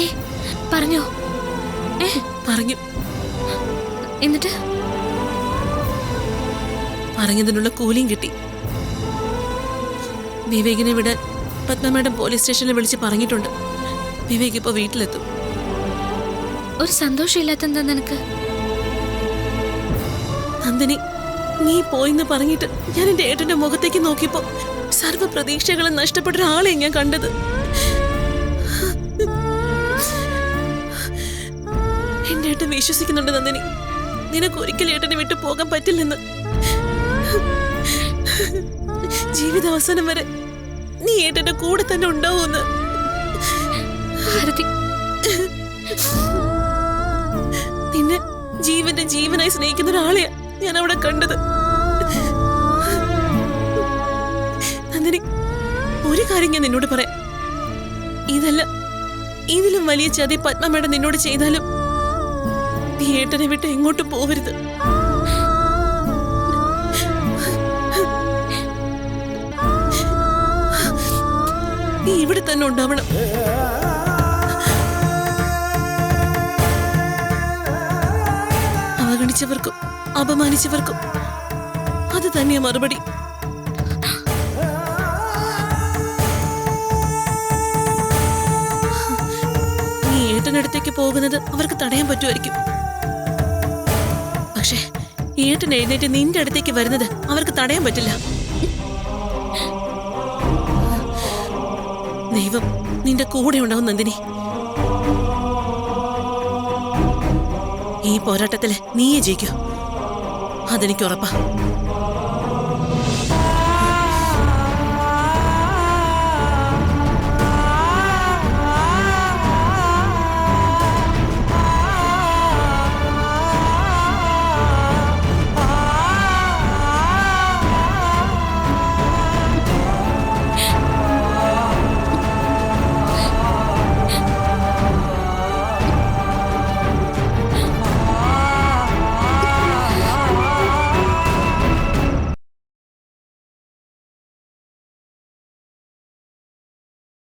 ഭാരതി പറഞ്ഞോ? പറഞ്ഞു. എന്നിട്ട് പറഞ്ഞതിനുള്ള കൂലിയും കിട്ടി. വിവേകിനെ വിടാൻ പത്മ മാഡം പോലീസ് സ്റ്റേഷനിൽ വിളിച്ച് പറഞ്ഞിട്ടുണ്ട്. വിവേക് ഇപ്പൊ വീട്ടിലെത്തും. ഒരു സന്തോഷമില്ലാത്തെന്താ നിനക്ക്? നന്ദിനി, നീ പോയിന്ന് പറഞ്ഞിട്ട് ഞാൻ എന്റെ ഏട്ടന്റെ മുഖത്തേക്ക് നോക്കിയപ്പോ സർവ്വ പ്രതീക്ഷകളും നഷ്ടപ്പെട്ട ഒരാളെ ഞാൻ കണ്ടത്. എന്റെ ഏട്ടൻ വിശ്വസിക്കുന്നുണ്ട് നന്ദിനി, നിനക്ക് ഒരിക്കലും ഏട്ടനെ വിട്ടു പോകാൻ പറ്റില്ലെന്ന്. ജീവിതാവസാനം വരെ നീ ഏട്ടന്റെ കൂടെ തന്നെ ഉണ്ടാവൂന്ന്. ഭാരതി, നിന്നെ ജീവന്റെ ജീവനായി സ്നേഹിക്കുന്ന ഒരാളെയാ ഞാൻ അവിടെ കണ്ടത്. നന്ദിനി, ഒരു കാര്യം ഞാൻ നിന്നോട് പറയാം. ഇതല്ല, ഇതിലും വലിയ ചതി പത്മ മേഡം നിന്നോട് ചെയ്താലും നീ ഏട്ടനെ വിട്ട് എങ്ങോട്ടും പോവരുത്. നീ ഇവിടെ തന്നെ ഉണ്ടാവണം. അവഗണിച്ചവർക്കും അപമാനിച്ചവർക്കും അത് തന്നെയാ മറുപടി. നീ ഏട്ടനടുത്തേക്ക് പോകുന്നത് അവർക്ക് തടയാൻ പറ്റുമായിരിക്കും. പക്ഷേ ഏട്ടൻ എഴുന്നേറ്റ് നിന്റെ അടുത്തേക്ക് വരുന്നത് അവർക്ക് തടയാൻ പറ്റില്ല. ദൈവം നിന്റെ കൂടെ ഉണ്ടാവും നന്ദിനി. ഈ പോരാട്ടത്തില് നീയെ ജയിക്കൂ, അതെനിക്ക് ഉറപ്പാ.